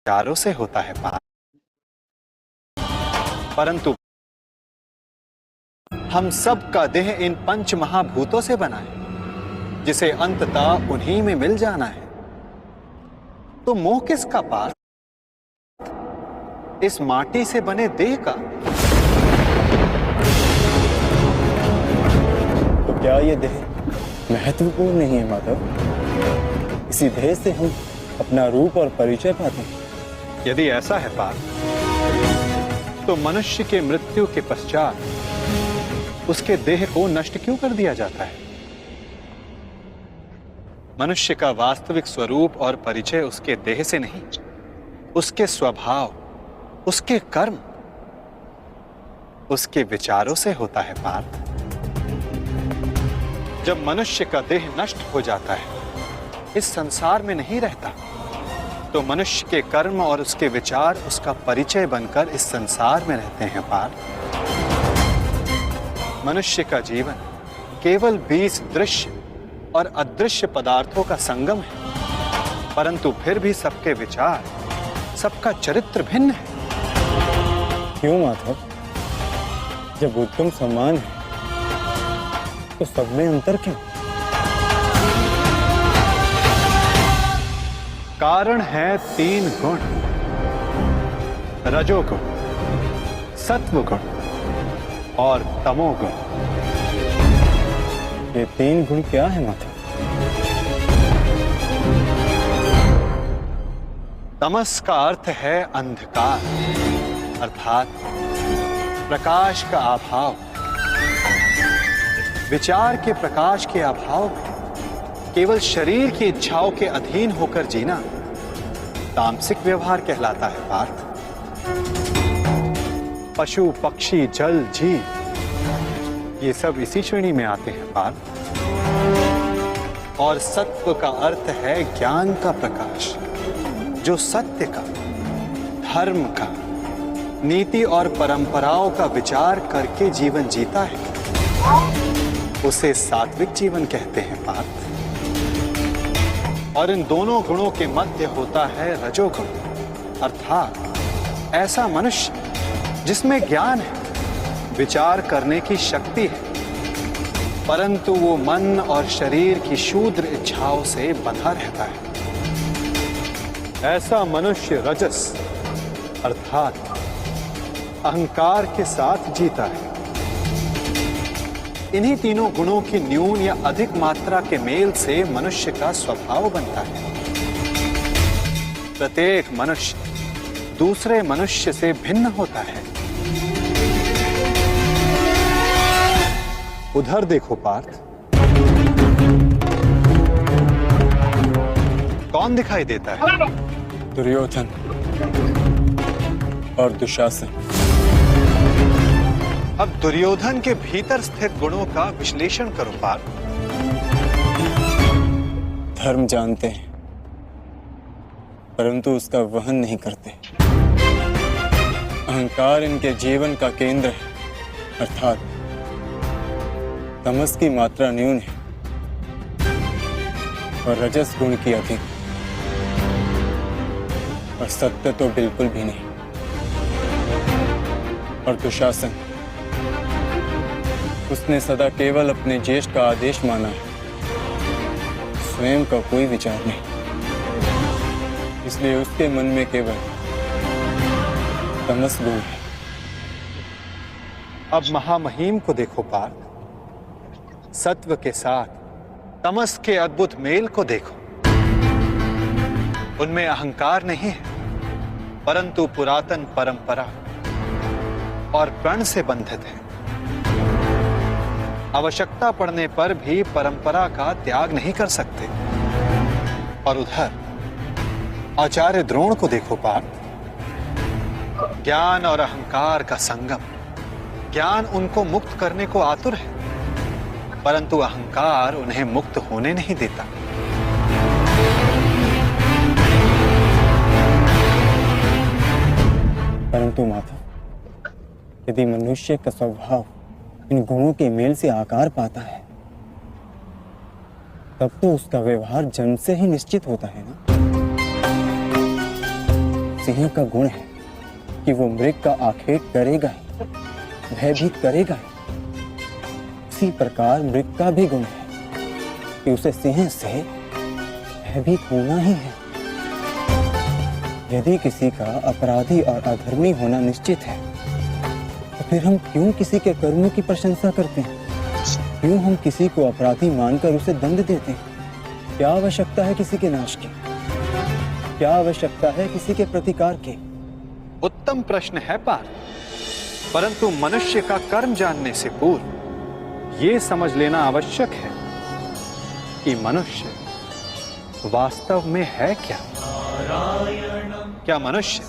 विचारों से होता है पार, परंतु हम सब का देह इन पंच महाभूतों से बना है, जिसे अंततः उन्हीं में मिल जाना है। तो मोह किसका पार? इस माटी से बने देह का। तो क्या ये देह महत्वपूर्ण नहीं है माधव? इसी देह से हम अपना रूप और परिचय पाते हैं। यदि ऐसा है पार, तो मनुष्य के मृत्यु के पश्चात उसके देह को नष्ट क्यों कर दिया जाता है? मनुष्य का वास्तविक स्वरूप और परिचय उसके देह से नहीं, उसके स्वभाव, उसके कर्म, उसके विचारों से होता है पार्थ। जब मनुष्य का देह नष्ट हो जाता है, इस संसार में नहीं रहता, तो मनुष्य के कर्म और उसके विचार उसका परिचय बनकर इस संसार में रहते हैं पार्थ। मनुष्य का जीवन केवल 20 दृश्य और अदृश्य पदार्थों का संगम है, परंतु फिर भी सबके विचार, सबका चरित्र भिन्न है। क्यों माधव? जब उत्तम समान है तो सब में अंतर क्यों? कारण है 3 गुण, रजोगुण, सत्वगुण और तमोगुण। ये 3 गुण क्या है माधव? तमस का अर्थ है अंधकार, अर्थात प्रकाश का अभाव। विचार के प्रकाश के अभाव में केवल शरीर की इच्छाओं के अधीन होकर जीना तामसिक व्यवहार कहलाता है पार्थ। पशु, पक्षी, जल, जीव, ये सब इसी श्रेणी में आते हैं पार्थ। और सत्व का अर्थ है ज्ञान का प्रकाश, जो सत्य का, धर्म का, नीति और परंपराओं का विचार करके जीवन जीता है, उसे सात्विक जीवन कहते हैं पार्थ। और इन दोनों गुणों के मध्य होता है रजोगुण, अर्थात ऐसा मनुष्य जिसमें ज्ञान है, विचार करने की शक्ति है, परंतु वो मन और शरीर की शूद्र इच्छाओं से बंधा रहता है। ऐसा मनुष्य रजस अर्थात अहंकार के साथ जीता है। इन्हीं तीनों गुणों की न्यून या अधिक मात्रा के मेल से मनुष्य का स्वभाव बनता है। प्रत्येक मनुष्य दूसरे मनुष्य से भिन्न होता है। उधर देखो पार्थ, कौन दिखाई देता है? दुर्योधन और दुशासन। अब दुर्योधन के भीतर स्थित गुणों का विश्लेषण करो पार्थ। धर्म जानते हैं, परंतु उसका वहन नहीं करते। अहंकार इनके जीवन का केंद्र है, अर्थात तमस की मात्रा न्यून है और रजस गुण की अधिक, और सत्य तो बिल्कुल भी नहीं। और दुशासन, उसने सदा केवल अपने ज्येष्ठ का आदेश माना है, स्वयं का कोई विचार नहीं, इसलिए उसके मन में केवल तमस गुण है। अब महामहिम को देखो पार्थ, सत्व के साथ तमस के अद्भुत मेल को देखो। उनमें अहंकार नहीं है, परंतु पुरातन परंपरा और प्रण से बंधित है। आवश्यकता पड़ने पर भी परंपरा का त्याग नहीं कर सकते। और उधर आचार्य द्रोण को देखो पार्थ, ज्ञान और अहंकार का संगम। ज्ञान उनको मुक्त करने को आतुर है, परंतु अहंकार उन्हें मुक्त होने नहीं देता। परंतु माता, यदि मनुष्य का स्वभाव इन गुणों के मेल से आकार पाता है, तब तो उसका व्यवहार जन्म से ही निश्चित होता है ना। सिंह का गुण है कि वो मृग का आखेट करेगा ही, भयभीत करेगा ही, उसी प्रकार मृग का भी गुण है कि उसे सिंह से भयभीत होना ही है। यदि किसी का अपराधी और अधर्मी होना निश्चित है, तो फिर हम क्यों किसी के कर्मों की प्रशंसा करते हैं? क्यों हम किसी को अपराधी मानकर उसे दंड देते हैं? क्या आवश्यकता है किसी के नाश की? क्या आवश्यकता है किसी के प्रतिकार की? उत्तम प्रश्न है पार्थ, परंतु मनुष्य का कर्म जानने से पूर्व यह समझ लेना आवश्यक है कि मनुष्य वास्तव में है क्या। क्या मनुष्य